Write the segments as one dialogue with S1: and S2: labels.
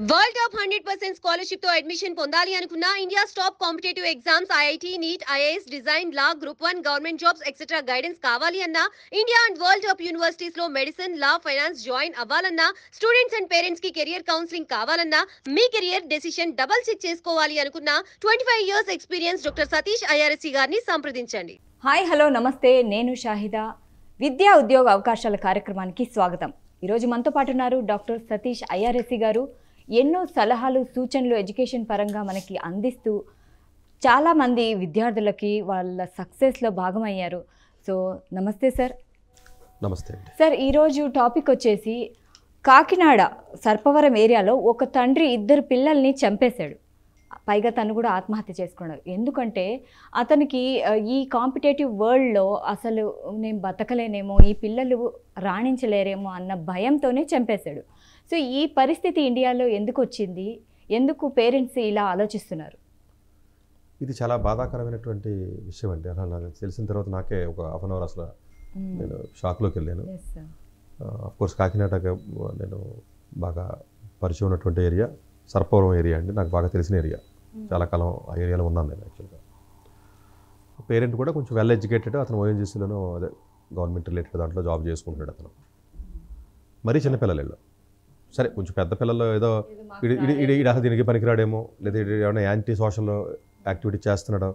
S1: World top 100% scholarship తో admission పొందాలి అనుకున్న India's top competitive exams IIT NEET IAS design law group 1 government jobs etcetera guidance కావాలి అన్నా India and world top universities లో medicine law finance join అవ్వాలన్నా students and parents కి career counselling కావాలన్నా మీ కెరియర్ డెసిషన్ డబుల్ చెక్ చేసుకోవాలి అనుకున్న 25 years experience doctor Satish IRSC గారిని సంప్రదించండి.
S2: హాయ్ హలో నమస్తే, నేను షాహిదా. విద్యా ఉద్యోగ అవకాశాల కార్యక్రమానికి స్వాగతం. ఈరోజు మనతో పాటు ఉన్నారు డాక్టర్ సతీష్ ఐఆర్ఎస్సి గారు. ఎన్నో సలహాలు సూచనలు ఎడ్యుకేషన్ పరంగా మనకి అందిస్తూ చాలామంది విద్యార్థులకి వాళ్ళ సక్సెస్లో భాగమయ్యారు. సో నమస్తే సార్.
S3: నమస్తే
S2: సార్, ఈరోజు టాపిక్ వచ్చేసి కాకినాడ సర్పవరం ఏరియాలో ఒక తండ్రి 2 పిల్లల్ని చంపేశాడు. పైగా తను కూడా ఆత్మహత్య చేసుకున్నాడు. ఎందుకంటే అతనికి ఈ కాంపిటేటివ్ వరల్డ్లో అసలు నేను బతకలేనేమో, ఈ పిల్లలు రాణించలేరేమో అన్న భయంతోనే చంపేశాడు. సో ఈ పరిస్థితి ఇండియాలో ఎందుకు వచ్చింది? ఎందుకు పేరెంట్స్ ఇలా ఆలోచిస్తున్నారు?
S3: ఇది చాలా బాధాకరమైనటువంటి విషయం అండి. అలా నాకు తెలిసిన తర్వాత నాకే ఒక హాఫ్ అన్ అవర్ అసలు నేను షాక్లోకి వెళ్ళాను. అఫ్కోర్స్ కాకినాడకి నేను బాగా పరిచయం ఉన్నటువంటి ఏరియా సర్పవరం ఏరియా అండి, నాకు బాగా తెలిసిన ఏరియా. చాలా కాలం ఆ ఏరియాలో ఉన్నాను నేను. యాక్చువల్గా పేరెంట్ కూడా కొంచెం వెల్ ఎడ్యుకేటెడ్. అతను ఓఎన్జీసీలోనూ అదే గవర్నమెంట్ రిలేటెడ్ దాంట్లో జాబ్ చేసుకుంటున్నాడు. అతను మరీ చిన్నపిల్లలు, సరే కొంచెం పెద్ద పిల్లలు ఏదో ఇడి అసలు దీనికి పనికిరాడేమో, లేదా ఏమైనా యాంటీ సోషల్ యాక్టివిటీ చేస్తున్నాడో,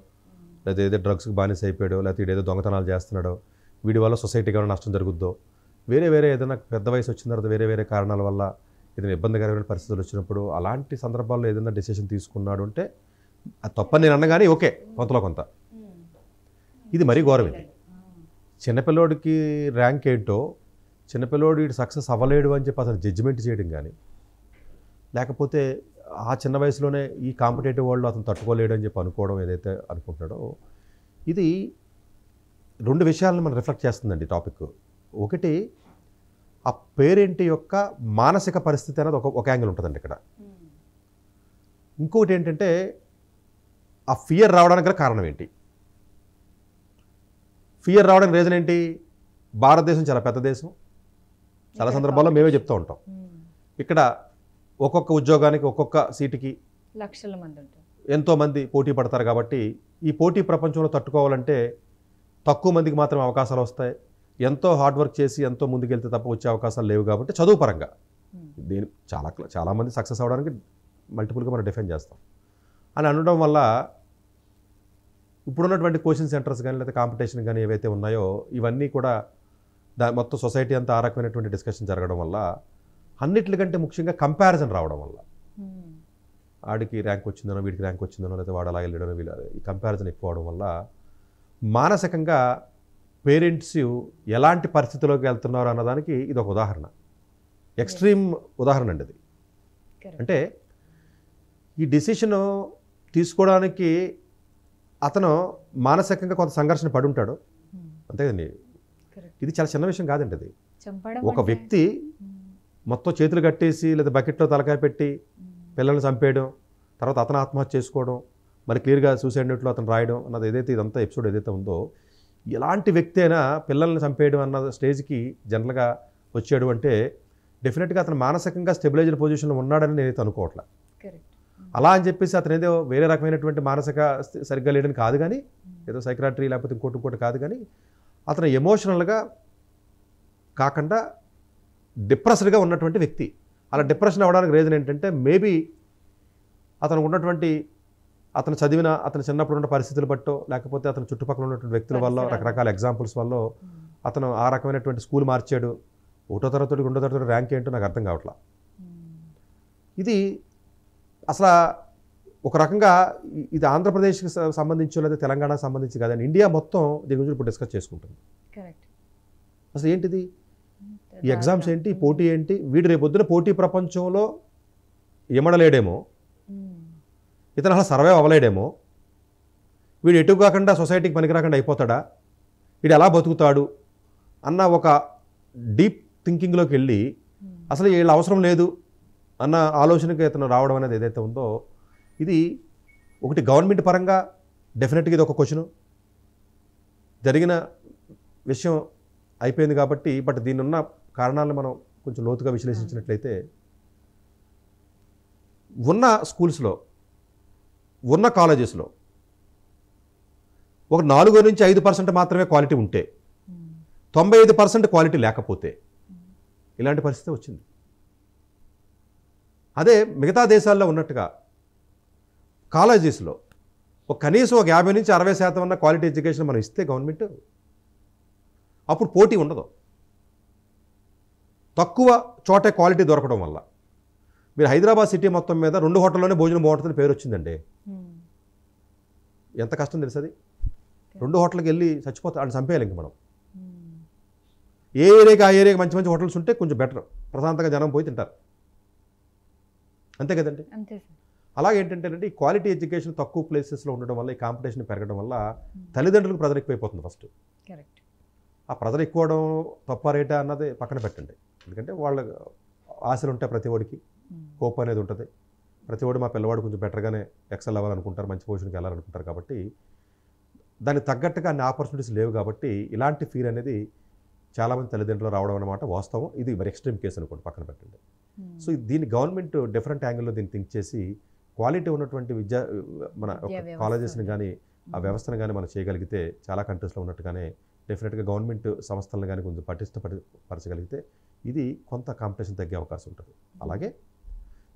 S3: లేదా ఏదో డ్రగ్స్కి బానిస అయిపోయాడో, లేకపోతే ఏదో దొంగతనాలు చేస్తున్నాడో, వీడి వల్ల సొసైటీకి ఏమైనా నష్టం జరుగుద్దో, వేరే ఏదైనా పెద్ద వయసు వచ్చిన తర్వాత వేరే కారణాల వల్ల ఏదైనా ఇబ్బందికరమైన పరిస్థితులు వచ్చినప్పుడు అలాంటి సందర్భాల్లో ఏదైనా డెసిషన్ తీసుకున్నాడు అంటే అది తప్పని నేను అన్నగానే ఓకే, కొంతలో కొంత. ఇది మరీ ఘోరం. ఇది చిన్నపిల్లోడికి ర్యాంక్ ఏంటో, చిన్నపిల్లోడు వీడు సక్సెస్ అవ్వలేడు అని చెప్పి అతను జడ్జిమెంట్ చేయడం కానీ, లేకపోతే ఆ చిన్న వయసులోనే ఈ కాంపిటేటివ్ వరల్డ్లో అతను తట్టుకోలేడు అని చెప్పి అనుకోవడం ఏదైతే అనుకుంటున్నాడో, ఇది 2 విషయాలను మనం రిఫ్లెక్ట్ చేస్తుందండి టాపిక్. ఒకటి, ఆ పేరెంట్ యొక్క మానసిక పరిస్థితి అనేది ఒక యాంగిల్ ఉంటుందండి ఇక్కడ. ఇంకొకటి ఏంటంటే ఆ ఫియర్ రావడానికి గల కారణం ఏంటి? ఫియర్ రావడానికి రీజన్ ఏంటి? భారతదేశం చాలా పెద్ద దేశం. చాలా సందర్భాల్లో మేమే చెప్తూ ఉంటాం, ఇక్కడ ఒక్కొక్క ఉద్యోగానికి ఒక్కొక్క సీటుకి
S2: లక్షల మంది ఉంటారు,
S3: ఎంతోమంది పోటీ పడతారు. కాబట్టి ఈ పోటీ ప్రపంచంలో తట్టుకోవాలంటే తక్కువ మందికి మాత్రమే అవకాశాలు వస్తాయి. ఎంతో హార్డ్ వర్క్ చేసి ఎంతో ముందుకెళ్తే తప్ప వచ్చే అవకాశాలు లేవు. కాబట్టి చదువు పరంగా దీని చాలామంది సక్సెస్ అవ్వడానికి మల్టిపుల్గా మనం డిఫైన్ చేస్తాం అని అనడం వల్ల ఇప్పుడున్నటువంటి కోచింగ్ సెంటర్స్ కానీ లేదా కాంపిటీషన్ కానీ ఏవైతే ఉన్నాయో ఇవన్నీ కూడా మొత్తం సొసైటీ అంతా ఆ రకమైనటువంటి డిస్కషన్ జరగడం వల్ల, అన్నిటికంటే ముఖ్యంగా కంపారిజన్ రావడం వల్ల, ఆడికి ర్యాంక్ వచ్చిందనో వీడికి ర్యాంక్ వచ్చిందనో లేదా వాడు అలా వెళ్ళడనో ఈ కంపారిజన్ ఎక్కువ అవడం వల్ల మానసికంగా పేరెంట్స్ ఎలాంటి పరిస్థితిలోకి వెళ్తున్నారు అన్నదానికి ఇది ఒక ఉదాహరణ, ఎక్స్ట్రీమ్ ఉదాహరణ అండి అది. అంటే ఈ డెసిషన్ తీసుకోవడానికి అతను మానసికంగా కొంత సంఘర్షణ పడి ఉంటాడు, అంతే కదండి. ఇది చాలా చిన్న విషయం కాదండి. అది ఒక వ్యక్తి మొత్తం చేతులు కట్టేసి లేదా బకెట్లో తలకాయ పెట్టి పిల్లల్ని చంపేయడం, తర్వాత అతను ఆత్మహత్య చేసుకోవడం, మరి క్లియర్గా సూసైడ్ నోట్లో అతను రాయడం అన్నది ఏదైతే ఇదంతా ఎపిసోడ్ ఏదైతే ఉందో, ఎలాంటి వ్యక్తి అయినా పిల్లల్ని చంపేయడం అన్న స్టేజ్కి జనరల్గా వచ్చాడు అంటే డెఫినెట్గా అతను మానసికంగా స్టెబిలైజ్డ్ పొజిషన్లో ఉన్నాడని నేనైతే అనుకోవట్లే. అలా అని చెప్పేసి అతను ఏదో వేరే రకమైనటువంటి మానసిక సరిగ్గా లేడని కాదు, కానీ ఏదో సైక్రాట్రీ లేకపోతే ఇంకోటి కాదు, కానీ అతను ఎమోషనల్గా కాకుండా డిప్రెస్డ్గా ఉన్నటువంటి వ్యక్తి. అలా డిప్రెషన్ అవ్వడానికి రీజన్ ఏంటంటే మేబీ అతను ఉన్నటువంటి అతను చదివిన అతను చిన్నప్పుడు ఉన్న పరిస్థితులు బట్టో, లేకపోతే అతను చుట్టుపక్కల ఉన్నటువంటి వ్యక్తుల వల్ల, రకరకాల ఎగ్జాంపుల్స్ వల్ల అతను ఆ రకమైనటువంటి స్కూల్ మార్చాడు. 1వ తరగతి 2వ తరగతి ర్యాంక్ ఏంటో నాకు అర్థం కావట్లా. ఇది అసలు ఒక రకంగా ఇది ఆంధ్రప్రదేశ్కి సంబంధించి లేదా తెలంగాణకు సంబంధించి కాదని ఇండియా మొత్తం దీని గురించి ఇప్పుడు డిస్కస్ చేసుకుంటుంది. అసలు ఏంటిది ఈ ఎగ్జామ్స్ ఏంటి, ఈ పోటీ ఏంటి? వీడు రేపొద్దున పోటీ ప్రపంచంలో ఎమడలేడేమో, ఇతను అసలు సర్వైవ్ అవ్వలేడేమో, వీడు ఎటు కాకుండా సొసైటీకి పనికి రాకుండా అయిపోతాడా, వీడు ఎలా బతుకుతాడు అన్న ఒక డీప్ థింకింగ్లోకి వెళ్ళి అసలు వీళ్ళ అవసరం లేదు అన్న ఆలోచనకి ఇతను రావడం అనేది ఏదైతే ఉందో, ఇది ఒకటి గవర్నమెంట్ పరంగా డెఫినెట్గా ఇది ఒక క్వశ్చను. జరిగిన విషయం అయిపోయింది కాబట్టి, బట్ దీని ఉన్న కారణాలను మనం కొంచెం లోతుగా విశ్లేషించినట్లయితే ఉన్న స్కూల్స్లో ఉన్న కాలేజెస్లో ఒక 4-5% మాత్రమే క్వాలిటీ ఉంటే 95% క్వాలిటీ లేకపోతే ఇలాంటి పరిస్థితి వచ్చింది. అదే మిగతా దేశాల్లో ఉన్నట్టుగా కాలేజెస్లో కనీసం ఒక 50-60% ఉన్న క్వాలిటీ ఎడ్యుకేషన్ మనం ఇస్తే గవర్నమెంట్, అప్పుడు పోటీ ఉండదు. తక్కువ చోటే క్వాలిటీ దొరకడం వల్ల మీరు హైదరాబాద్ సిటీ మొత్తం మీద 2 హోటల్లోనే భోజనం బాగుంటుందని పేరు వచ్చిందండి. ఎంత కష్టం తెలుసు అది. 2 హోటల్కి వెళ్ళి చచ్చిపోతా అని చంపేయాలి ఇంక మనం. ఏ ఏరియాకి ఆ ఏరియాకి మంచి మంచి హోటల్స్ ఉంటే కొంచెం బెటర్, ప్రశాంతంగా జనం పోయి తింటారు, అంతే కదండి. అలాగే ఏంటంటే ఈ క్వాలిటీ ఎడ్యుకేషన్ తక్కువ ప్లేసెస్లో ఉండడం వల్ల, ఈ కాంపిటీషన్ పెరగడం వల్ల తల్లిదండ్రులకు ప్రెజర్ ఎక్కువైపోతుంది. ఫస్ట్ ఆ ప్రెజర్ ఎక్కువడం తప్ప రేటా అన్నది పక్కన పెట్టండి. ఎందుకంటే వాళ్ళ ఆశలు ఉంటాయి, ప్రతి వాడికి హోప్ అనేది ఉంటుంది. ప్రతి వాడు మా పిల్లవాడు కొంచెం బెటర్గానే ఎక్సెల్ అవ్వాలనుకుంటారు, మంచి పొజిషన్కి వెళ్ళాలనుకుంటారు. కాబట్టి దానికి తగ్గట్టుగా అన్ని ఆపర్చునిటీస్ లేవు. కాబట్టి ఇలాంటి ఫీల్ అనేది చాలామంది తల్లిదండ్రులు రావడం అన్నమాట వాస్తవం. ఇది మరి ఎక్స్ట్రీమ్ కేసు అనుకోండి, పక్కన పెట్టండి. సో దీన్ని గవర్నమెంట్ డిఫరెంట్ యాంగిల్లో దీన్ని థింక్ చేసి క్వాలిటీ ఉన్నటువంటి మన కాలేజెస్ని కానీ ఆ వ్యవస్థను కానీ మనం చేయగలిగితే చాలా కంట్రీస్లో ఉన్నట్టుగానే డెఫినెట్గా గవర్నమెంట్ సంస్థలను కానీ కొంచెం పటిష్టపరచగలిగితే ఇది కొంత కాంపిటీషన్ తగ్గే అవకాశం ఉంటుంది. అలాగే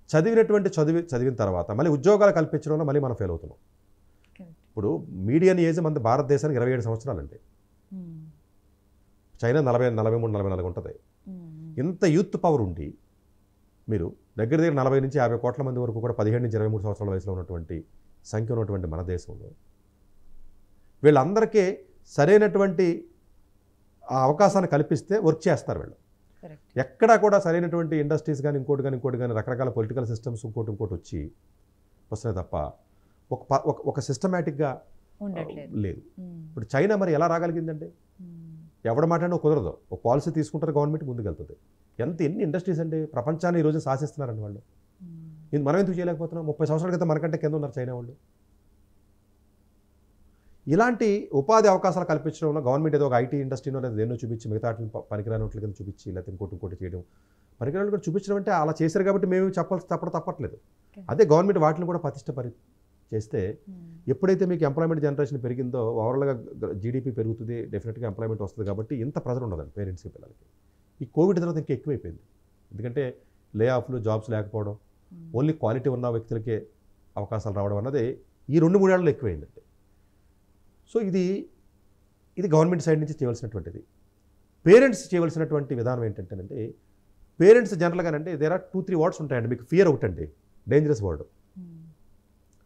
S3: చదివిన తర్వాత మళ్ళీ ఉద్యోగాలు కల్పించడంలో మళ్ళీ మనం ఫెయిల్ అవుతున్నాం. ఇప్పుడు మీడియన్ ఏజ్ మన భారతదేశానికి 27 సంవత్సరాలండి. చైనా 43-44 ఉంటుంది. ఇంత యూత్ పవర్ ఉండి మీరు దగ్గర 40-50 కోట్ల మంది వరకు కూడా 17-23 సంవత్సరాల వయసులో ఉన్నటువంటి సంఖ్య ఉన్నటువంటి మన దేశంలో వీళ్ళందరికీ సరైనటువంటి ఆ అవకాశాన్ని కల్పిస్తే వర్క్ చేస్తారు వీళ్ళు. ఎక్కడా కూడా సరైనటువంటి ఇండస్ట్రీస్ కానీ ఇంకోటి కానీ రకరకాల పొలిటికల్ సిస్టమ్స్ ఇంకోటి వచ్చి వస్తున్నాయి తప్ప ఒక సిస్టమేటిక్గా లేదు. ఇప్పుడు చైనా మరి ఎలా రాగలిగిందంటే ఎవడ మాట్లాడినా కుదరదు, ఒక పాలసీ తీసుకుంటారు, గవర్నమెంట్ ముందుకెళ్తుంది. ఎన్ని ఇండస్ట్రీస్ అంటే ప్రపంచాన్ని ఈరోజు శాసిస్తున్నారండి వాళ్ళు. ఇది మనం ఎందుకు చేయలేకపోతున్నాం? 30 సంవత్సరాల క్రితం మనకంటే కింద ఉన్నారు చైనా వాళ్ళు. ఇలాంటి ఉపాధి అవకాశాలు కల్పించడంలో గవర్నమెంట్ ఏదో ఒక ఐటీ ఇండస్ట్రీనో లేదా దేన్నో చూపించి మిగతా పనికిరానోట్ల కింద చూపించి లేకపోతే ఇంకోటి చేయడం, పనికిరాని కూడా చూపించడం అంటే అలా చేశారు కాబట్టి మేము తప్పట్లేదు. అదే గవర్నమెంట్ వాటిని కూడా చేస్తే ఎప్పుడైతే మీకు ఎంప్లాయ్మెంట్ జనరేషన్ పెరిగిందో ఓవరాల్గా జీడిపి పెరుగుతుంది, డెఫినెట్గా ఎంప్లాయ్మెంట్ వస్తుంది. కాబట్టి ఇంత ప్రెజర్ ఉండదండి పేరెంట్స్కి, పిల్లలకి. ఈ కోవిడ్ తర్వాత ఇంకా ఎక్కువైపోయింది. ఎందుకంటే లే ఆఫ్లు, జాబ్స్ లేకపోవడం, ఓన్లీ క్వాలిటీ ఉన్న వ్యక్తులకే అవకాశాలు రావడం అన్నది ఈ 2-3 ఏళ్లలో ఎక్కువైందండి. సో ఇది గవర్నమెంట్ సైడ్ నుంచి చేయవలసినటువంటిది. పేరెంట్స్ చేయవలసినటువంటి విధానం ఏంటంటే పేరెంట్స్ జనరల్గానంటే దేర్ ఆర్ 2-3 వర్డ్స్ ఉంటాయండి. మీకు ఫియర్ ఒకటండి, డేంజరస్ వర్డ్.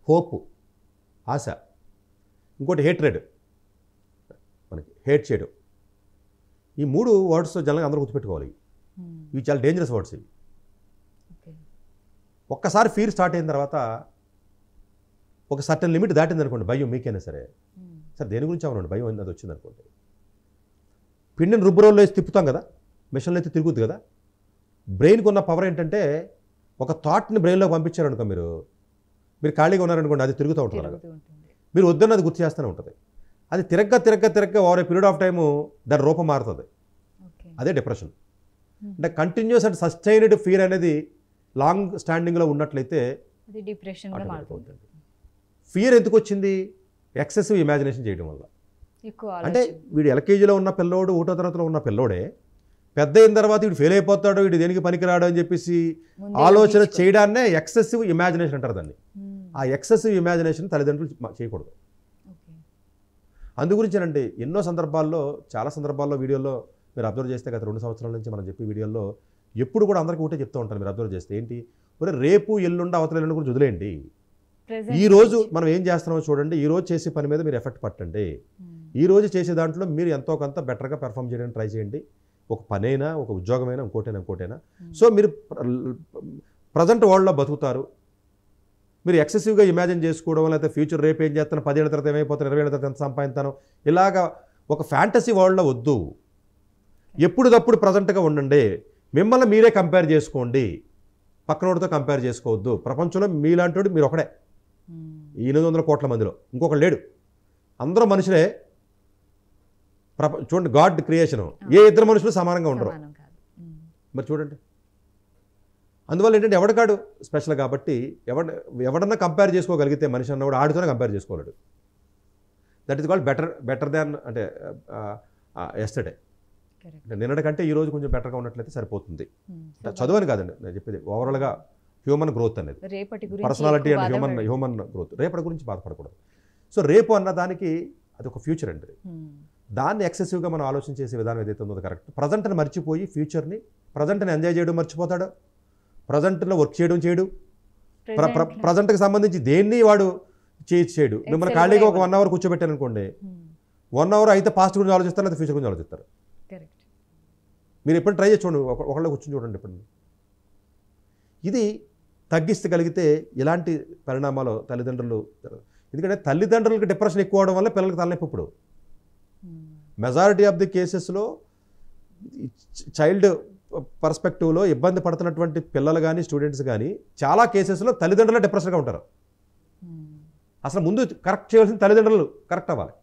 S3: హోప్, ఆశ. ఇంకోటి హేట్రెడ్, మనకి హేట్ చేయడం. ఈ 3 వర్డ్స్ జనరల్గా అందరూ గుర్తుపెట్టుకోవాలి. ఇవి చాలా డేంజరస్ వర్డ్స్ ఇవి. ఒక్కసారి ఫీర్ స్టార్ట్ అయిన తర్వాత ఒక సర్టన్ లిమిట్ దాటింది అనుకోండి, భయం మీకైనా సరే దేని గురించి అవునండి భయం అది వచ్చింది అనుకోండి, పిండిని రుబ్బురోల్లో వేసి తిప్పుతాం కదా, మిషన్లో అయితే తిరుగుద్ది కదా. బ్రెయిన్కి ఉన్న పవర్ ఏంటంటే ఒక థాట్ని బ్రెయిన్లోకి పంపించారనుకో, మీరు ఖాళీగా ఉన్నారనుకోండి, అది తిరుగుతూ ఉంటుంది. మీరు వద్దన్న అది గుర్తు చేస్తూనే ఉంటుంది. అది తిరగ్గా over a period of time దాని రూపం మారుతుంది. అదే డిప్రెషన్. అంటే కంటిన్యూస్ అండ్ సస్టైన్డ్ ఫీర్ అనేది లాంగ్ స్టాండింగ్లో ఉన్నట్లయితే
S2: డిప్రెషన్గా మారుతుంది.
S3: ఫియర్ ఎందుకు వచ్చింది? ఎక్సెసివ్ ఇమాజినేషన్ చేయడం వల్ల. అంటే వీడు ఎల్కేజీలో ఉన్న పిల్లోడు, 1వ తరగతిలో ఉన్న పిల్లోడే పెద్ద అయిన తర్వాత వీడు ఫెయిల్ అయిపోతాడు, వీడు దేనికి పనికిరాడు అని చెప్పేసి ఆలోచన చేయడాన్నే ఎక్సెసివ్ ఇమాజినేషన్ అంటారు దాన్ని. ఆ ఎక్సెసివ్ ఇమాజినేషన్ తల్లిదండ్రులు చేయకూడదు. అందుగురించేనండి ఎన్నో సందర్భాల్లో, చాలా సందర్భాల్లో వీడియోలో మీరు అబ్జర్వ్ చేస్తే గత 2 సంవత్సరాల నుంచి మనం చెప్పే వీడియోల్లో ఎప్పుడు కూడా అందరికీ ఒకటే చెప్తూ ఉంటారు. మీరు అబ్జర్వ్ చేస్తే ఏంటి, రేపు ఎల్లుండి అవతల ఎల్లుండి గురించి వదిలేయండి. ఈ రోజు మనం ఏం చేస్తున్నామో చూడండి, ఈ రోజు చేసే పని మీద మీరు ఎఫెక్ట్ పట్టండి. ఈ రోజు చేసే దాంట్లో మీరు ఎంతో కొంత బెటర్గా పెర్ఫామ్ చేయడానికి ట్రై చేయండి. ఒక పనైనా, ఒక ఉద్యోగమైనా, ఇంకోటైనా. సో మీరు ప్రజెంట్ వరల్డ్లో బతుకుతారు. మీరు ఎక్సెసివ్గా ఇమాజిన్ చేసుకోవడం, లేకపోతే ఫ్యూచర్ రేపు ఏం చేస్తాను, 10 ఏళ్ళ తర్వాత ఏమైపోతాను, 20 ఏళ్ళ తర్వాత ఎంత సంపాదిస్తాను, ఇలాగా ఒక ఫ్యాంటసీ వరల్డ్లో వద్దు. ఎప్పుడుదప్పుడు ప్రజెంట్గా ఉండండి. మిమ్మల్ని మీరే కంపేర్ చేసుకోండి, పక్కనోడితో కంపేర్ చేసుకోవద్దు. ప్రపంచంలో మీలాంటి మీరు ఒకడే, 800 కోట్ల మందిలో ఇంకొకరు లేడు. అందరూ మనుషులే. చూడండి, గాడ్ క్రియేషన్. ఏ 2 మనుషులు సమానంగా ఉండరు. మరి చూడండి, అందువల్ల ఏంటంటే ఎవడికాడు స్పెషల్ కాబట్టి ఎవడన్నా కంపేర్ చేసుకోగలిగితే మనిషి అన్నవాడు ఆడితోనే కంపేర్ చేసుకోలేడు. That is called better than అంటే ఎస్టర్డే. అంటే నిన్నటి కంటే ఈ రోజు కొంచెం బెటర్గా ఉన్నట్లయితే సరిపోతుంది. చదువు అని కాదండి నేను చెప్పేది, ఓవరాల్గా హ్యూమన్ గ్రోత్ అనేది, పర్సనాలిటీ అండ్ హ్యూమన్ గ్రోత్. రేపటి గురించి బాధపడకూడదు. సో రేపు అన్న దానికి అది ఒక ఫ్యూచర్ అండి. దాన్ని ఎక్సెసివ్గా మనం ఆలోచన చేసే విధానం ఏదైతే ఉందో కరెక్ట్. ప్రజెంట్ని మర్చిపోయి ఫ్యూచర్ని, ప్రజెంట్ని ఎంజాయ్ చేయడం మర్చిపోతాడు, ప్రజెంట్లో వర్క్ చేయడు, ప్రజెంట్కి సంబంధించి దేన్ని వాడు చేయడు. మిమ్మల్ని ఖాళీగా ఒక 1 hour కూర్చోబెట్టాను అనుకోండి, 1 hour అయితే పాస్ట్ గురించి ఆలోచిస్తారు, లేదా ఫ్యూచర్ గురించి ఆలోచిస్తారు. మీరు ఎప్పుడు ట్రై చేసి చూడండి, ఒకళ్ళ కూర్చొని చూడండి ఎప్పుడు. ఇది తగ్గించగలిగితే ఇలాంటి పరిణామాలు తల్లిదండ్రులు, ఎందుకంటే తల్లిదండ్రులకి డిప్రెషన్ ఎక్కువ అవడం వల్ల పిల్లలకి తలనొప్పి. ఇప్పుడు మెజారిటీ ఆఫ్ ది కేసెస్లో చైల్డ్ పర్స్పెక్టివ్లో ఇబ్బంది పడుతున్నటువంటి పిల్లలు కానీ స్టూడెంట్స్ కానీ చాలా కేసెస్లో తల్లిదండ్రులు డిప్రెషన్గా ఉంటారు. అసలు ముందు కరెక్ట్ చేయాల్సిన తల్లిదండ్రులు కరెక్ట్ అవ్వాలి.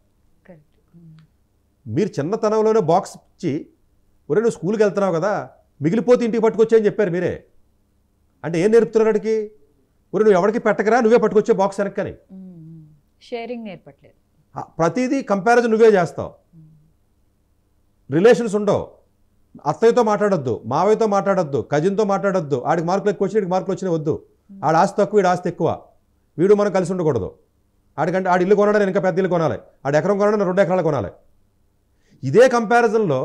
S3: మీరు చిన్నతనంలోనే బాక్స్ ఇచ్చి, ఒరే నువ్వు స్కూల్కి వెళ్తున్నావు కదా, మిగిలిపోతే ఇంటికి పట్టుకొచ్చే అని చెప్పారు మీరే. అంటే ఏం నేర్పుతున్నారు అడికి? ఒరే నువ్వు ఎవరికి పెట్టకరా, నువ్వే పట్టుకొచ్చే బాక్స్ వెనక్కని.
S2: షేరింగ్ నేర్పట్లేదు.
S3: ప్రతిదీ కంపారిజన్ నువ్వే చేస్తావు. రిలేషన్స్ ఉండవు. అత్తయ్యతో మాట్లాడొద్దు, మావయ్యతో మాట్లాడొద్దు, కజిన్తో మాట్లాడొద్దు. ఆడికి మార్కులు ఎక్కువ వచ్చి వీడికి మార్కులు వచ్చినా వద్దు. ఆడ ఆస్తి తక్కువ, వీడు ఆస్తి ఎక్కువ, వీడు మనం కలిసి ఉండకూడదు. ఆడికంటే ఆడి ఇల్లు కొనాలి, నేను ఇంకా పెద్ద ఇల్లు కొనాలి, ఆడు ఎకరం కొనాలి, 2 ఎకరాలు కొనాలి. ఇదే కంపారిజన్లో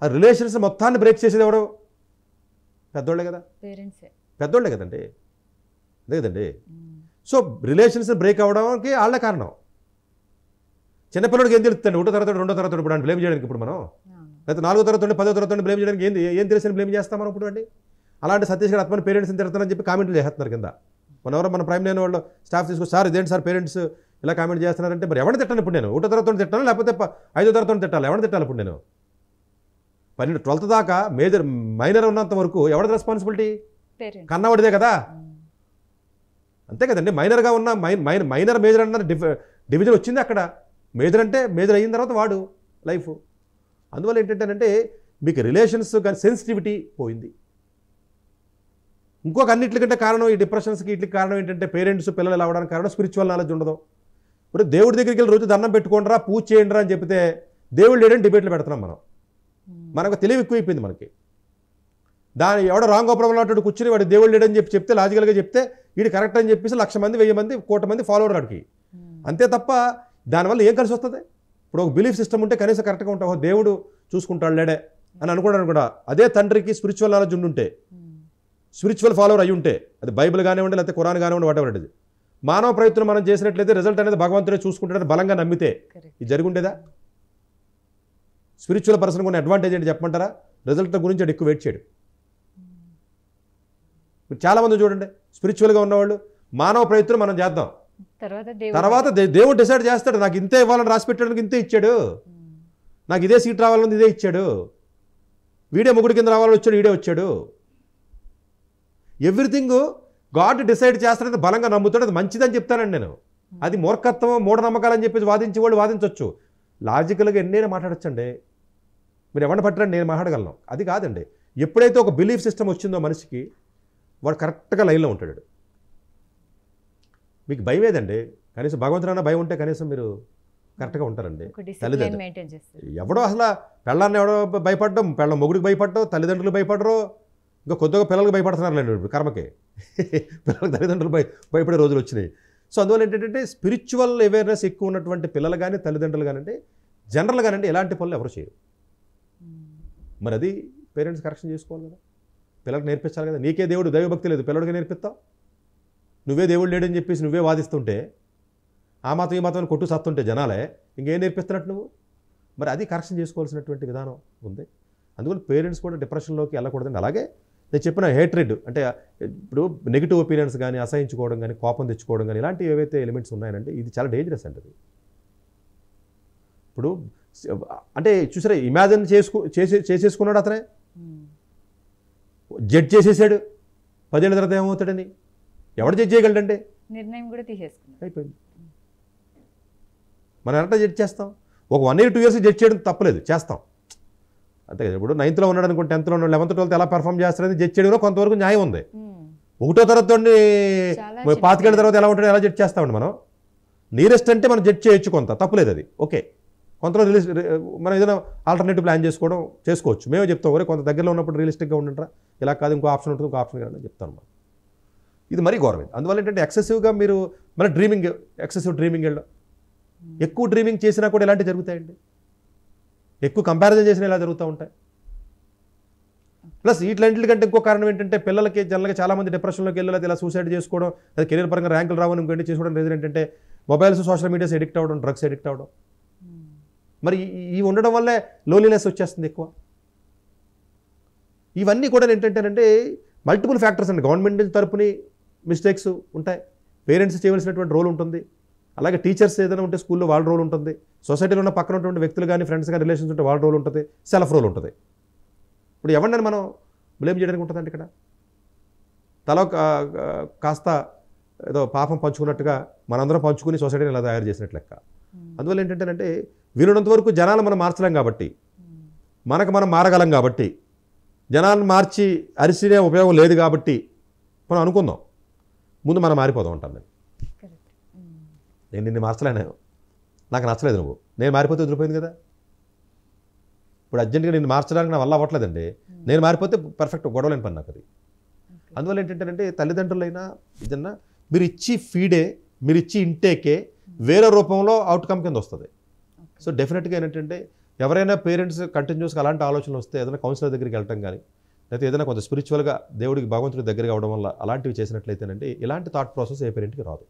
S3: ఆ రిలేషన్స్ మొత్తాన్ని బ్రేక్ చేసేది ఎవడు? పెద్దోళ్ళే కదా, పెద్దోళ్ళే కదండి, అదే కదండి. సో రిలేషన్స్ బ్రేక్ అవ్వడానికి వాళ్ళే కారణం. చిన్నపిల్లడికి ఏం తెలుస్తుంది? 1వ తరగతి 2వ తరగతి ఇప్పుడు బ్లేమ్ చేయడానికి, ఇప్పుడు మనం లేకపోతే 4వ తరగతి 10వ తరగతి బ్లేమ్ చేయడానికి ఏం తెలిసిన బ్లేమ్ చేస్తాం మనం ఇప్పుడు అండి. అలాంటి సతీష్ గారు అతని పేరెంట్స్ని తిడతానని చెప్పి కామెంట్లు చేస్తున్నారు కింద. మన ప్రైమ్ లైన్ వాళ్ళు స్టాఫ్ తీసుకొచ్చి, సార్ ఇదేంటి సార్ పేరెంట్స్ ఇలా కామెంట్ చేస్తున్నారంటే, మరి ఎవరిని తిట్టాను ఇప్పుడు నేను? 1వ తరగతి తిట్టాను, లేకపోతే 5వ తరగతి తిట్టాలి? ఎవరిని తిట్టాలి ఇప్పుడు నేను? 12th దాకా మైనర్ ఉన్నంత వరకు ఎవరిది రెస్పాన్సిబిలిటీ? కన్నవాడిదే కదా. అంతే కదండి. మైనర్గా ఉన్న మైనర్ మేజర్ అన్న డివిజన్ వచ్చింది అక్కడ. మేజర్ అంటే మేజర్ అయిన తర్వాత వాడు లైఫ్. అందువల్ల ఏంటంటేనంటే మీకు రిలేషన్స్ కానీ సెన్సిటివిటీ పోయింది. ఇంకొక అన్నింటికంటే కారణం ఈ డిప్రెషన్స్కి వీటికి కారణం ఏంటంటే పేరెంట్స్ పిల్లలు ఇలా అవ్వడానికి కారణం స్పిరిచువల్ నాలెడ్జ్ ఉండదు. ఇప్పుడు దేవుడి దగ్గరికి వెళ్ళి రోజు దండం పెట్టుకోండిరా, పూజ చేయండిరా అని చెప్తే దేవుడు లేడని డిబేట్లు పెడుతున్నాం మనం. మనకు తెలివి ఎక్కువైపోయింది మనకి. దాని ఎవడో రాంగ్ ఓపరంలో అటు కూర్చుని వాడు దేవుడు లేడని చెప్తే లాజికల్గా చెప్తే వీడు కరెక్ట్ అని చెప్పేసి 1,00,000 మంది 1,000 మంది 1,00,000 మంది ఫాలోవర్ వాడికి. అంతే తప్ప దానివల్ల ఏం కలిసి వస్తుంది? ఇప్పుడు ఒక బిలీఫ్ సిస్టమ్ ఉంటే కనీసం కరెక్ట్గా ఉంటావు, దేవుడు చూసుకుంటాడు లేడే అని అనుకోవడానికి కూడా. అదే తండ్రికి స్పిరిచువల్ నాలెడ్జ్ ఉండుంటే, స్పిరిచువల్ ఫాలోవర్ అయి ఉంటే, అది బైబిల్ కానివ్వండి లేకపోతే ఖురాన్ కానివ్వండి, వాటెవర్ ఇట్ ఇస్, మానవ ప్రయత్నం మనం చేసినట్లయితే రిజల్ట్ అనేది భగవంతుడే చూసుకుంటాడని బలంగా నమ్మితే ఇది జరిగి ఉండేదా? స్పిరిచువల్ పర్సన్ కొన్ని అడ్వాంటేజ్ ఏంటి చెప్పమంటారా? రిజల్ట్ గురించి అది ఎక్కువ వెయిట్ చేయడు. మీరు చాలామంది చూడండి, స్పిరిచువల్గా ఉన్నవాళ్ళు మానవ ప్రయత్నం మనం చేద్దాం, తర్వాత దేవుడు డిసైడ్ చేస్తాడు. నాకు ఇంతే ఇవ్వాలని రాసి పెట్టడానికి ఇంతే ఇచ్చాడు, నాకు ఇదే సీట్ రావాలని ఇదే ఇచ్చాడు, వీడే మొగుడు కింద రావాలని వచ్చాడు, వీడే వచ్చాడు. ఎవ్రీథింగ్ గాడ్ డిసైడ్ చేస్తాడని బలంగా నమ్ముతాడు. అది మంచిదని చెప్తానండి నేను. అది మూర్ఖత్వం, మూఢనమ్మకాలని చెప్పేసి వాదించి వాళ్ళు వాదించవచ్చు. లాజికల్గా ఎన్నైనా మాట్లాడచ్చండి. మీరు ఎవరిని పట్టరండి, నేను మాట్లాడగలను. అది కాదండి. ఎప్పుడైతే ఒక బిలీఫ్ సిస్టమ్ వచ్చిందో మనిషికి, వాడు కరెక్ట్గా లైన్లో ఉంటాడు. మీకు భయం ఏదండి? కనీసం భగవంతుడన్నా భయం ఉంటే కనీసం మీరు కరెక్ట్గా ఉంటారండి. తల్లిదండ్రులు ఎవడో అసలు పెళ్ళాన్ని ఎవడో భయపడడం, పెళ్ళ మొగుడికి భయపడడం, తల్లిదండ్రులు భయపడరు, ఇంకా కొద్దిగా పిల్లలకు భయపడుతున్నారులేండి ఇప్పుడు కర్మకి. పిల్లలకు తల్లిదండ్రులు భయపడే రోజులు వచ్చినాయి. సో అందువల్ల ఏంటంటే స్పిరిచువల్ అవేర్నెస్ ఎక్కువ ఉన్నటువంటి పిల్లలు కానీ తల్లిదండ్రులు కానివ్వండి, జనరల్ కానివ్వండి, ఎలాంటి పనులు ఎవరు చేయరు. మరి అది పేరెంట్స్ కరెక్షన్ చేసుకోవాలి కదా, పిల్లలకు నేర్పించాలి కదా. నీకే దేవుడు దైవభక్తి లేదు, పిల్లడికి నేర్పిస్తావు? నువ్వే దేవుడు లేడని చెప్పేసి నువ్వే వాదిస్తుంటే, ఆ మాత్రం ఈ మాత్రం కొట్టు సత్తుంటే జనాలే, ఇంకేం నేర్పిస్తున్నట్టు నువ్వు? మరి అది కరెక్షన్ చేసుకోవాల్సినటువంటి విధానం ఉంది. అందువల్ల పేరెంట్స్ కూడా డిప్రెషన్లోకి వెళ్ళకూడదండి. అలాగే నేను చెప్పిన హేట్రెడ్ అంటే ఇప్పుడు నెగిటివ్ ఒపీనియన్స్ కానీ, అసహించుకోవడం కానీ, కోపం తెచ్చుకోవడం కానీ, ఇలాంటి ఏవైతే ఎలిమెంట్స్ ఉన్నాయంటే ఇది చాలా డేంజరస్ అండి. అది ఇప్పుడు అంటే చూసారా, ఇమాజిన్ చేసేసుకున్నాడు అతనే, జడ్జ్ చేసేసాడు. 10 ఏళ్ళ తర్వాత ఏమవుతాడని ఎవడు జడ్జ్ చేయగలడంటే?
S2: నిర్ణయం కూడా తీసేసుకున్నాడు,
S3: అయిపోయింది. మనం ఎట్లా జడ్జ్ చేస్తాం? ఒక 1 year 2 years జడ్జ్ చేయడం తప్పలేదు, చేస్తాం. అంతే కదా. ఇప్పుడు 9th ఉన్నాడు అనుకోండి, 10th ఉన్నాడు, 11th 12th ఎలా పెర్ఫామ్ చేస్తారని జడ్జ్ చేయడంలో కొంతవరకు న్యాయం ఉంది. 1వ తరగతి 25 ఏళ్ళ తర్వాత ఎలా ఉంటాడో ఎలా జడ్జ్ చేస్తామండి మనం. నియరెస్ట్ అంటే మనం జడ్జ్ చేయొచ్చు, కొంత తప్పులేదు అది, ఓకే. కొంతలో మనం ఏదైనా ఆల్టర్నేటివ్ ప్లాన్ చేసుకోవచ్చు. మేమే చెప్తాం, ఒరే కొంత దగ్గరలో ఉన్నప్పుడు రియలిస్టిక్గా ఉండంటారా, ఇలా కాదు ఇంకో ఆప్షన్ ఉంటుంది, ఇంకో ఆప్షన్ కాదని చెప్తాను మనం. ఇది మరీ గవర్నమెంట్. అందువల్ల ఏంటంటే ఎక్సెసివ్గా మీరు మన ఎక్సెసివ్ డ్రీమింగ్ వెళ్ళడం, ఎక్కువ డ్రీమింగ్ చేసినా కూడా ఇలాంటివి జరుగుతాయండి. ఎక్కువ కంపారిజన్ చేసినా ఇలా జరుగుతూ ఉంటాయి. ప్లస్ వీటికంటే ఇంకో కారణం ఏంటంటే పిల్లలకి జనరల్గా చాలామంది డిప్రెషన్లోకి వెళ్ళి ఇలా సూసైడ్ చేసుకోవడం, అది కెరీర్ పరంగా ర్యాంకులు రావని ఇంకోటి చేసుకోవడం రీజన్ ఏంటంటే మొబైల్స్, సోషల్ మీడియాస్ ఎడిక్ట్ అవ్వడం, డ్రగ్స్ ఎడిక్ట్ అవ్వడం. మరి ఇవి ఉండడం వల్లే లోన్లీనెస్ వచ్చేస్తుంది ఎక్కువ. ఇవన్నీ కూడా ఏంటంటేనంటే మల్టిపుల్ ఫ్యాక్టర్స్ అండి. గవర్నమెంట్ తరపుని మిస్టేక్స్ ఉంటాయి, పేరెంట్స్ చేయవలసినటువంటి రోల్ ఉంటుంది, అలాగే టీచర్స్ ఏదైనా ఉంటే స్కూల్లో వాళ్ళ రోల్ ఉంటుంది, సొసైటీలో ఉన్న పక్కన ఉన్నటువంటి వ్యక్తులు కానీ ఫ్రెండ్స్ కానీ రిలేషన్స్ ఉంటే వాళ్ళ రోల్ ఉంటుంది, సెల్ఫ్ రోల్ ఉంటుంది. ఇప్పుడు ఎవరినైనా మనం బ్లేమ్ చేయడానికి ఉంటుందండి ఇక్కడ. తల కాస్త ఏదో పాపం పంచుకున్నట్టుగా మనందరం పంచుకుని సొసైటీని ఇలా తయారు చేసినట్లు లెక్క. అందువల్ల ఏంటంటేనంటే వీలున్నంత వరకు జనాలు మనం మార్చలేం కాబట్టి, మనం మారగలం కాబట్టి, జనాలను మార్చి అరిసినే ఉపయోగం లేదు కాబట్టి మనం అనుకుందాం ముందు మనం మారిపోదాం అంటాను నేను నిన్ను మార్చలేను, నాకు నచ్చలేదు నువ్వు, నేను మారిపోతే వదిలిపోయింది కదా. ఇప్పుడు అర్జెంట్గా నిన్ను మార్చడానికి నా వల్ల అవ్వట్లేదండి, నేను మారిపోతే పర్ఫెక్ట్, గొడవలేని పని నాకు అది. అందువల్ల ఏంటంటే తల్లిదండ్రులైనా ఏదన్నా మీరు ఇచ్చి ఫీడే, మీరు ఇచ్చి ఇంటేకే వేరే రూపంలో అవుట్కమ్ కింద వస్తుంది. సో డెఫినెట్గా ఏంటంటే ఎవరైనా పేరెంట్స్ కంటిన్యూస్గా అలాంటి ఆలోచనలు వస్తే ఏదైనా కౌన్సిలర్ దగ్గరికి వెళ్ళటం కానీ, లేకపోతే ఏదైనా కొంత స్పిరిచువల్గా దేవుడికి భగవంతుడి దగ్గరగా అవడం వల్ల అలాంటివి చేసినట్లయితేనంటే ఇలాంటి థాట్ ప్రాసెస్ ఏ పేరెంట్కి రాదు.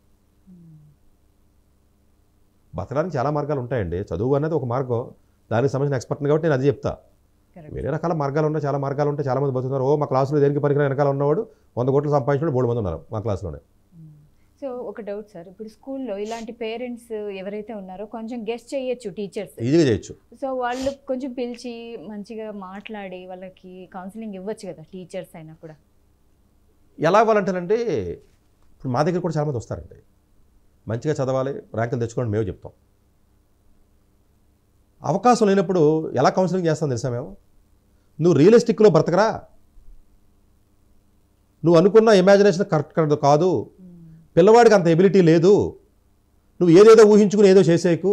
S3: బతకడానికి చాలా మార్గాలు ఉంటాయండి, చదువు అనేది ఒక మార్గం, దానికి సంబంధించిన ఎక్స్పర్ట్ని కాబట్టి నేను అది చెప్తా. వేరే రకాల మార్గాలు ఉన్నాయి, చాలా మార్గాలు ఉంటాయి. చాలామంది బతుకుతున్నారు, మా క్లాసులో దేనికి పనికిన వెనకాల ఉన్నవాడు 100 కోట్లు సంపాదించిన 3 మంది ఉన్నారు మా క్లాస్లోనే.
S2: సో ఒక డౌట్ సార్, ఇప్పుడు స్కూల్లో ఇలాంటి పేరెంట్స్ ఎవరైతే ఉన్నారో కొంచెం గెస్ట్ చేయొచ్చు, టీచర్స్
S3: ఈజీగా చేయొచ్చు.
S2: సో వాళ్ళు కొంచెం పిలిచి మంచిగా మాట్లాడి వాళ్ళకి కౌన్సిలింగ్ ఇవ్వచ్చు కదా, టీచర్స్ అయినా కూడా.
S3: ఎలా ఇవ్వాలంటేనంటే ఇప్పుడు మా దగ్గర కూడా చాలామంది వస్తారండి, మంచిగా చదవాలి, ర్యాంకులు తెచ్చుకోండి మేము చెప్తాం. అవకాశం లేనప్పుడు ఎలా కౌన్సిలింగ్ చేస్తాం తెలుసా మేము, నువ్వు రియలిస్టిక్లో బ్రతకరా, నువ్వు అనుకున్న ఇమాజినేషన్ కరెక్ట్ కాదు, పిల్లవాడికి అంత ఎబిలిటీ లేదు, నువ్వు ఏదేదో ఊహించుకుని ఏదో చేసేకు,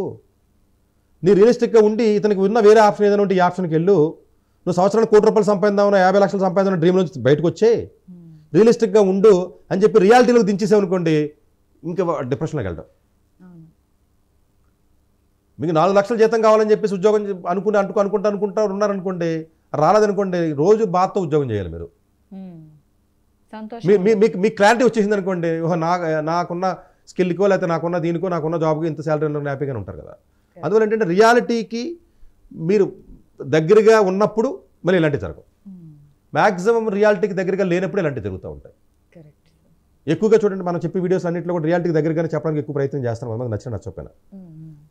S3: నీ రియలిస్టిక్గా ఉండి ఇతనికి ఉన్న వేరే ఆప్షన్ ఏదైనా ఉంటే ఈ ఆప్షన్కి వెళ్ళు, నువ్వు సంవత్సరానికి 1 కోటి రూపాయలు సంపాదిద్దామన్నా 50 లక్షలు సంపాదిద్దామన్న డ్రీమ్ నుంచి బయటకు వచ్చే రియలిస్టిక్గా ఉండు అని చెప్పి రియాలిటీలోకి దించేసామనుకోండి ఇంకా డిప్రెషన్లోకి వెళ్తాం. మీకు 4 లక్షల జీతం కావాలని చెప్పేసి ఉద్యోగం అనుకుంటా ఉన్నారనుకోండి, రాలేదనుకోండి, రోజు బాధతో ఉద్యోగం చేయాలి మీరు. మీకు క్లారిటీ వచ్చేసింది అనుకోండి, నాకున్న స్కిల్కో లేకపోతే నాకున్న దీనికో నాకున్న జాబ్కి ఇంత శాలరీ హ్యాపీగానే ఉంటారు కదా. అందువల్ల ఏంటంటే రియాలిటీకి మీరు దగ్గరగా ఉన్నప్పుడు మళ్ళీ ఇలాంటివి జరగవు. మ్యాక్సిమం రియాలిటీకి దగ్గరగా లేనప్పుడు ఇలాంటివి జరుగుతూ ఉంటాయి. ఎక్కువగా చూడండి, మనం చెప్పే వీడియోస్ అన్నింటిలో కూడా రియాలిటీకి దగ్గరగానే చెప్పడానికి ఎక్కువ ప్రయత్నం చేస్తాను, మనకు నచ్చకపోయినా.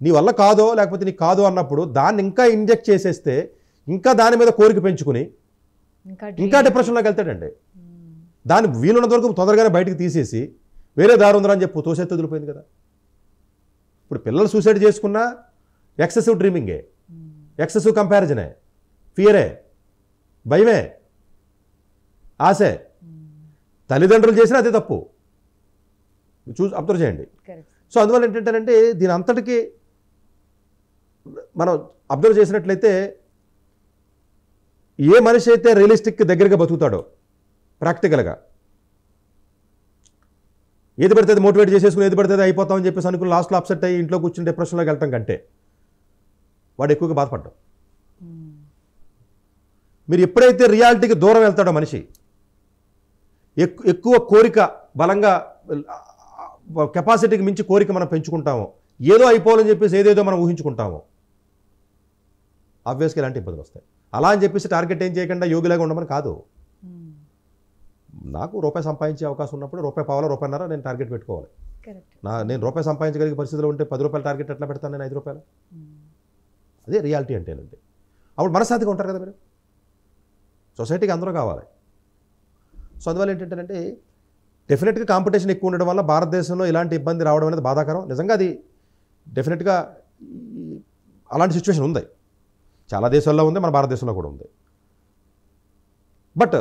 S3: నీ వల్ల కాదో లేకపోతే నీకు కాదో అన్నప్పుడు దాన్ని ఇంకా ఇంజెక్ట్ చేసేస్తే ఇంకా దాని మీద కోరిక పెంచుకుని ఇంకా డిప్రెషన్లోకి వెళ్తాడండి. దాన్ని వీలున్నంత వరకు తొందరగానే బయటకు తీసేసి వేరే దారి ఉందని చెప్పి తోసేస్తే వదిలిపోయింది కదా. ఇప్పుడు పిల్లలు సూసైడ్ చేసుకున్నా ఎక్సెసివ్ డ్రీమింగే, ఎక్సెసివ్ కంపారిజనే, ఫియరే, భయమే, ఆశే. తల్లిదండ్రులు చేసినా అదే తప్పు, అబ్జర్వ్ చేయండి. సో అందువల్ల ఏంటంటేనంటే దీని అంతటికీ మనం అబ్జర్వ్ చేసినట్లయితే ఏ మనిషి అయితే రియలిస్టిక్ దగ్గరగా బతుకుతాడో ప్రాక్టికల్గా, ఏది పడితే మోటివేట్ చేసేసుకుని ఏది పడితే అయిపోతామని చెప్పేసి అనుకుని లాస్ట్లో అప్సెట్ అయ్యి ఇంట్లో కూర్చుని డిప్రెషన్లోకి వెళ్ళటం కంటే వాడు ఎక్కువగా బాధపడ్డాం. మీరు ఎప్పుడైతే రియాలిటీకి దూరం వెళ్తాడో మనిషి, ఎక్కువ కోరిక బలంగా కెపాసిటీకి మించి కోరిక మనం పెంచుకుంటాము, ఏదో అయిపోవాలని చెప్పేసి ఏదేదో మనం ఊహించుకుంటాము, ఆబ్వియస్గా ఇలాంటి ఇబ్బందులు వస్తాయి. అలా అని చెప్పేసి టార్గెట్ ఏం చేయకుండా యోగిలాగా ఉండమని కాదు. నాకు రూపాయి సంపాదించే అవకాశం ఉన్నప్పుడు ₹1.5 నేను టార్గెట్ పెట్టుకోవాలి. నేను రూపాయి సంపాదించగలిగే పరిస్థితిలో ఉంటే ₹10 టార్గెట్ ఎట్లా పెడతాను నేను ₹5? అదే రియాలిటీ అంటేనండి. అప్పుడు మనశ్శాంతిగా ఉంటారు కదా మీరు. సొసైటీకి అందరూ కావాలి. సో అందువల్ల ఏంటంటే డెఫినెట్గా కాంపిటీషన్ ఎక్కువ ఉండడం వల్ల భారతదేశంలో ఇలాంటి ఇబ్బంది రావడం అనేది బాధాకరం. నిజంగా అది డెఫినెట్గా అలాంటి సిచ్యువేషన్ ఉంది. చాలా దేశాల్లో ఉంది, మన భారతదేశంలో కూడా ఉంది. బట్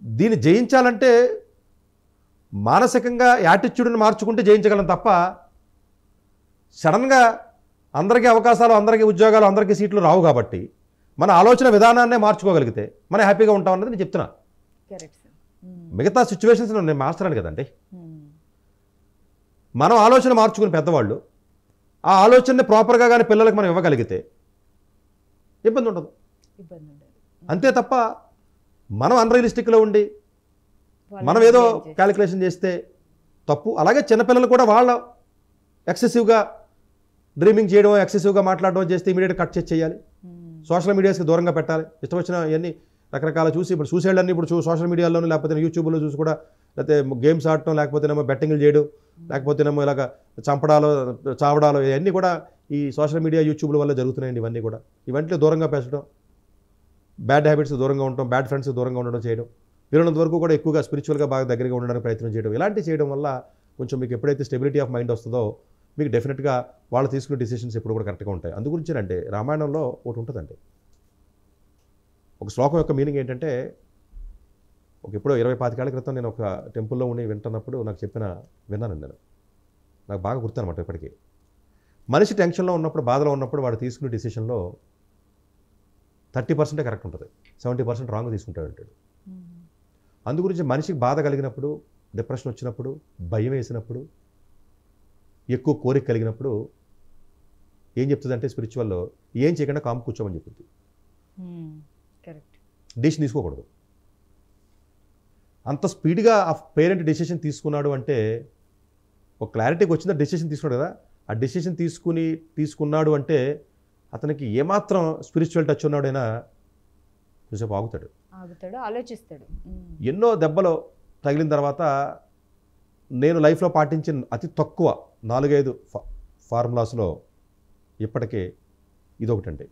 S3: దీన్ని జయించాలంటే మానసికంగా యాటిట్యూడ్ని మార్చుకుంటే జయించగలం తప్ప సడన్గా అందరికీ అవకాశాలు, అందరికీ ఉద్యోగాలు, అందరికీ సీట్లు రావు. కాబట్టి మన ఆలోచన విధానాన్నే మార్చుకోగలిగితే మనం హ్యాపీగా ఉంటాం అన్నది నేను చెప్తున్నా. మిగతా సిచ్యువేషన్స్ నేను మార్చలేను కదండి. మనం ఆలోచన మార్చుకుని పెద్దవాళ్ళు ఆ ఆలోచనని ప్రాపర్గా కానీ పిల్లలకు మనం ఇవ్వగలిగితే ఇబ్బంది ఉండదు. అంతే తప్ప మనం అన్రియలిస్టిక్లో ఉండి మనం ఏదో క్యాలిక్యులేషన్ చేస్తే తప్పు. అలాగే చిన్నపిల్లలు కూడా వాళ్ళ ఎక్సెసివ్గా డ్రీమింగ్ చేయడం, ఎక్సెసివ్గా మాట్లాడడం చేస్తే ఇమీడియట్గా కట్ చేయాలి. సోషల్ మీడియాస్కి దూరంగా పెట్టాలి. ఇష్టం వచ్చిన ఇవన్నీ రకరకాల చూసి ఇప్పుడు సూసైడ్లన్నీ ఇప్పుడు సోషల్ మీడియాలోనూ లేకపోతే యూట్యూబ్లో చూసి కూడా, లేకపోతే గేమ్స్ ఆడటం, లేకపోతేనేమో బెట్టింగ్లు చేయడం, లేకపోతేనేమో ఇలాగ చంపడాలు, చావడాలు, ఇవన్నీ కూడా ఈ సోషల్ మీడియా యూట్యూబ్ల వల్ల జరుగుతున్నాయండి. ఇవన్నీ కూడా ఇవన్నీ దూరంగా పెంచడం, బ్యాడ్ హ్యాబిట్స్ దూరంగా ఉండటం, బ్యాడ్ ఫ్రెండ్స్ దూరంగా ఉండడం చేయడం, వీళ్ళంత వరకు కూడా ఎక్కువగా స్పిరిచువల్గా బాగా దగ్గరగా ఉండడానికి ప్రయత్నం చేయడం, ఇలాంటివి చేయడం వల్ల కొంచెం మీకు ఎప్పుడైతే స్టెబిలిటీ ఆఫ్ మైండ్ వస్తుందో మీకు డెఫినెట్గా వాళ్ళు తీసుకునే డిసిషన్స్ ఎప్పుడు కూడా కరెక్ట్గా ఉంటాయి. అందుగురించి అంటే రామాయణంలో ఒకటి ఉంటుందండి, ఒక శ్లోకం యొక్క మీనింగ్ ఏంటంటే, ఎప్పుడో 20-25 ఏళ్ల క్రితం నేను ఒక టెంపుల్లో ఉండి వింటున్నప్పుడు నాకు విన్నానండి నేను. నాకు బాగా గుర్తనమాట ఇప్పటికీ. మనిషి టెన్షన్లో ఉన్నప్పుడు, బాధలో ఉన్నప్పుడు వాడు తీసుకునే డిసిషన్లో 30% కరెక్ట్ ఉంటుంది, 70% రాంగ్ తీసుకుంటాడు అంటాడు. అందుగురించి మనిషికి బాధ కలిగినప్పుడు, డిప్రెషన్ వచ్చినప్పుడు, భయం వేసినప్పుడు, ఎక్కువ కోరిక కలిగినప్పుడు ఏం చెప్తుంది అంటే స్పిరిచువల్లో ఏం చేయకుండా కాము కూర్చోమని చెప్తుంది. డిసిషన్ తీసుకోకూడదు. అంత స్పీడ్గా ఆ పేరెంట్ డెసిషన్ తీసుకున్నాడు అంటే ఒక క్లారిటీకి వచ్చిందా, డెసిషన్ తీసుకున్నాడు కదా, ఆ డెసిషన్ తీసుకున్నాడు అంటే అతనికి ఏమాత్రం స్పిరిచువల్ టచ్ ఉన్నాడైనా కొంచెంసేపు ఆగుతాడు,
S2: ఆలోచిస్తాడు.
S3: ఎన్నో దెబ్బలు తగిలిన తర్వాత నేను లైఫ్లో పాటించిన అతి తక్కువ 4-5 ఫార్ములాస్లో ఇప్పటికే ఇదొకటండి.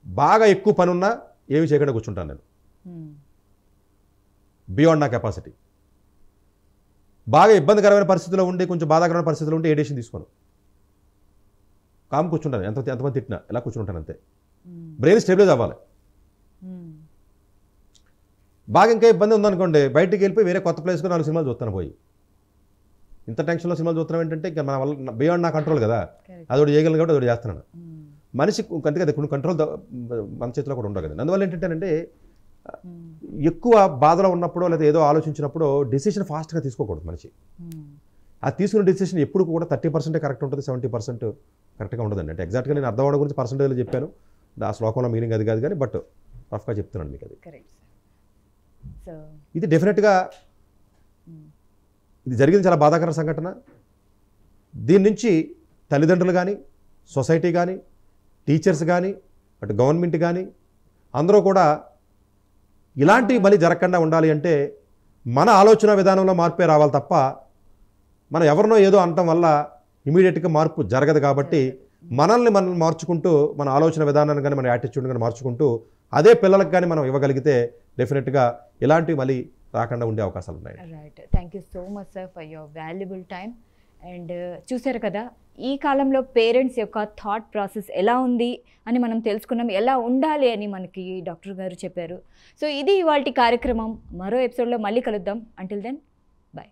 S3: బాగా ఎక్కువ పని ఉన్నా ఏమి చేయకుండా కూర్చుంటాను నేను, బియాండ్ నా కెపాసిటీ. బాగా ఇబ్బందికరమైన పరిస్థితిలో ఉండి, కొంచెం బాధాకరమైన పరిస్థితిలో ఉంటే ఏ డెసిషన్ తీసుకోను, కామ్ కూర్చుంటాను. ఎంతమంది తిట్టినా ఇలా కూర్చుంటాను అంతే. బ్రెయిన్ స్టెబిలైజ్ అవ్వాలి. బాగా ఇంకా ఇబ్బంది ఉందనుకోండి, బయటికి వెళ్ళిపోయి వేరే కొత్త ప్లేస్లో 4 సినిమాలు చూస్తాను. పోయి ఇంత టెన్షన్లో సినిమాలు చూస్తున్నాం ఏంటంటే ఇంకా మన వల్ల బియాండ్ నా కంట్రోల్ కదా, అదొకటి చేయగలను కాబట్టి అదొకటి చేస్తున్నాను. మనిషి అందుకే అది కంట్రోల్ మన చేతిలో కూడా ఉండదు కదా. అందువల్ల ఏంటంటేనంటే ఎక్కువ బాధలో ఉన్నప్పుడు లేదా ఏదో ఆలోచించినప్పుడు డెసిషన్ ఫాస్ట్గా తీసుకోకూడదు మనిషి. ఆ తీసుకున్న డెసిషన్ ఎప్పుడు కూడా 30% కరెక్ట్ ఉంటుంది, 70% కరెక్ట్గా ఉండదండి. అంటే ఎగ్జాక్ట్గా నేను అర్థం అవడం గురించి పర్సెంటేజ్లో చెప్పాను, ఆ శ్లోకంలో మీనింగ్ అది కాదు కానీ, బట్ రఫ్గా చెప్తున్నాను మీకు అది. ఇది డెఫినెట్గా ఇది జరిగింది చాలా బాధాకర సంఘటన. దీని నుంచి తల్లిదండ్రులు కానీ, సొసైటీ కానీ, టీచర్స్ కానీ, అటు గవర్నమెంట్ కానీ అందరూ కూడా ఇలాంటివి మళ్ళీ జరగకుండా ఉండాలి అంటే మన ఆలోచన విధానంలో మార్పే రావాలి తప్ప మనం ఎవరినో ఏదో అనటం వల్ల ఇమీడియట్గా మార్పు జరగదు. కాబట్టి మనల్ని మార్చుకుంటూ, మన ఆలోచన విధానాన్ని కానీ, మన యాటిట్యూడ్ కానీ మార్చుకుంటూ అదే పిల్లలకు కానీ మనం ఇవ్వగలిగితే డెఫినెట్గా ఇలాంటివి మళ్ళీ రాకుండా ఉండే అవకాశాలు ఉన్నాయి.
S2: Right, thank you so much sir for your valuable time. And చూసారు కదా, ఈ కాలంలో పేరెంట్స్ యొక్క థాట్ ప్రాసెస్ ఎలా ఉంది అని మనం తెలుసుకున్నాం, ఎలా ఉండాలి అని మనకి డాక్టర్ గారు చెప్పారు. సో ఇది ఇవాల్టి కార్యక్రమం. మరో ఎపిసోడ్లో మళ్ళీ కలుద్దాం. Until then bye.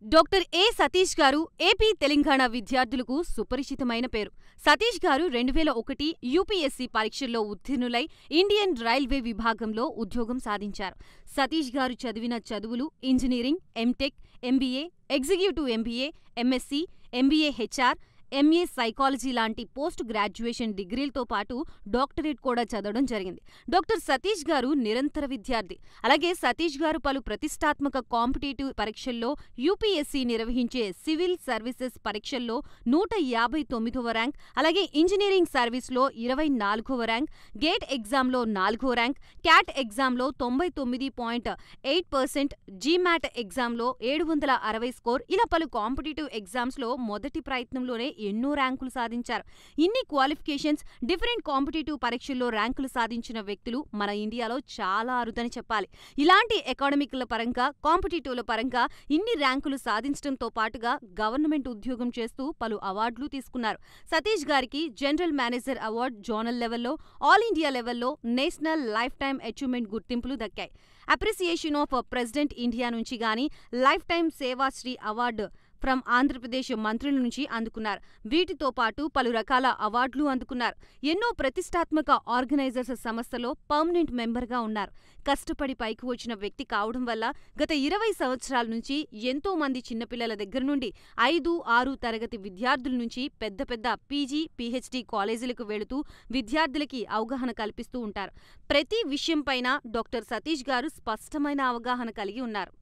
S1: Doctor A Satish గారు ఏపీ తెలంగాణ విద్యార్థులకు సుపరిచితమైన పేరు. సతీష్ గారు 2001 యూపీఎస్సీ పరీక్షల్లో ఉత్తీర్ణులై ఇండియన్ రైల్వే విభాగంలో ఉద్యోగం సాధించారు. సతీష్ గారు చదివిన చదువులు engineering, MTech, MBA, executive MBA, MSc, MBA HR, MA psychology లాంటి పోస్ట్ గ్రాడ్యుయేషన్ డిగ్రీలతో పాటు డాక్టరేట్ కూడా చదవడం జరిగింది. డాక్టర్ సతీష్ గారు నిరంతర విద్యార్థి. అలాగే సతీష్ గారు పలు ప్రతిష్టాత్మక కాంపిటేటివ్ పరీక్షల్లో యూపీఎస్సీ నిర్వహించే సివిల్ సర్వీసెస్ పరీక్షల్లో 159వ ర్యాంక్, అలాగే ఇంజనీరింగ్ సర్వీస్లో 24వ ర్యాంక్, గేట్ ఎగ్జామ్లో 4వ ర్యాంక్, క్యాట్ ఎగ్జామ్లో 99.8%, జీమాట్ ఎగ్జామ్లో 760 స్కోర్, ఇలా పలు కాంపిటేటివ్ ఎగ్జామ్స్లో మొదటి ప్రయత్నంలోనే
S4: ఎన్నో ర్యాంకులు సాధించారు. ఇన్ని క్వాలిఫికేషన్స్, డిఫరెంట్ కాంపిటేటివ్ పరీక్షల్లో ర్యాంకులు సాధించిన వ్యక్తులు మన ఇండియాలో చాలా అరుదని చెప్పాలి. ఇలాంటి అకాడమిక్ల పరంగా, కాంపిటేటివ్ల పరంగా ఇన్ని ర్యాంకులు సాధించడంతో పాటుగా గవర్నమెంట్ ఉద్యోగం చేస్తూ పలు అవార్డులు తీసుకున్నారు. సతీష్ గారికి జనరల్ మేనేజర్ అవార్డు జోనల్ లెవెల్లో, ఆల్ ఇండియా లెవెల్లో నేషనల్ లైఫ్ టైమ్ అచీవ్మెంట్ గుర్తింపులు దక్కాయి. అప్రిసియేషన్ ఆఫ్ ప్రెసిడెంట్ ఇండియా నుంచి గానీ life time Sevashri award from Andhra Pradesh మంత్రుల నుంచి అందుకున్నారు. వీటితో పాటు పలు రకాల అవార్డులు అందుకున్నారు. ఎన్నో ప్రతిష్టాత్మక ఆర్గనైజర్స్ సంస్థలో పర్మనెంట్ మెంబర్గా ఉన్నారు. కష్టపడి పైకి వచ్చిన వ్యక్తి కావడం వల్ల గత 20 సంవత్సరాల నుంచి ఎంతో మంది చిన్నపిల్లల దగ్గర నుండి 5, 6 తరగతి విద్యార్థుల నుంచి పెద్ద పెద్ద పీజీ, పీహెచ్డీ కాలేజీలకు వెళుతూ విద్యార్థులకి అవగాహన కల్పిస్తూ ఉంటారు. ప్రతి విషయంపైన డాక్టర్ సతీష్ గారు స్పష్టమైన అవగాహన కలిగి ఉన్నారు.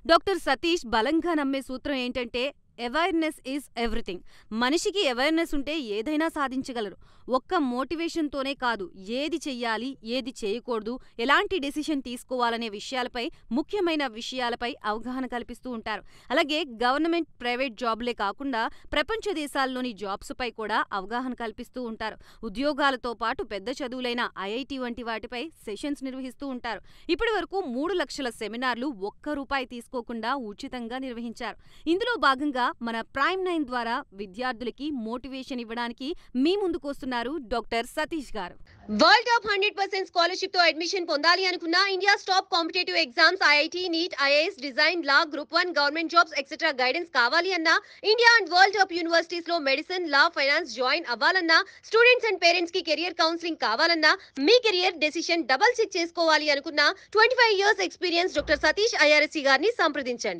S4: డాక్టర్ సతీష్ బలంగా నమ్మే సూత్రం ఏంటంటే అవేర్నెస్ ఈజ్ ఎవ్రీథింగ్. మనిషికి అవేర్నెస్ ఉంటే ఏదైనా సాధించగలరు. ఒక్క మోటివేషన్తోనే కాదు, ఏది చెయ్యాలి, ఏది చేయకూడదు, ఎలాంటి డెసిషన్ తీసుకోవాలనే విషయాలపై, ముఖ్యమైన విషయాలపై అవగాహన కల్పిస్తూ ఉంటారు. అలాగే గవర్నమెంట్, ప్రైవేట్ జాబ్లే కాకుండా ప్రపంచ దేశాల్లోని జాబ్స్పై కూడా అవగాహన కల్పిస్తూ ఉంటారు. ఉద్యోగాలతో పాటు పెద్ద చదువులైన ఐఐటి వంటి వాటిపై సెషన్స్ నిర్వహిస్తూ ఉంటారు. ఇప్పటి వరకు 3 లక్షల సెమినార్లు ఒక్క రూపాయి తీసుకోకుండా ఉచితంగా నిర్వహించారు. ఇందులో భాగంగా మన ప్రైమ్ 9 ద్వారా విద్యార్థులకి మోటివేషన్ ఇవ్వడానికి మీ ముందుకు వస్తున్నారు డాక్టర్ సతీష్ గారు.
S1: వరల్డ్ టాప్ 100% స్కాలర్షిప్ తో అడ్మిషన్ పొందాలి అనుకున్నా, India top competitive exams IIT, NEET, IAS, design, law, group 1 government jobs etcetera guidance కావాలి అన్నా, India and world top universities లో మెడిసిన్, లా, ఫైనాన్స్ జాయిన్ అవ్వాలన్నా, స్టూడెంట్స్ అండ్ పేరెంట్స్ కి career counselling కావాలన్నా, మీ కెరియర్ డెసిషన్ డబుల్ చెక్ చేసుకోవాలి అనుకున్నా, 25 years experience doctor Satish IRSC గారిని సంప్రదించండి.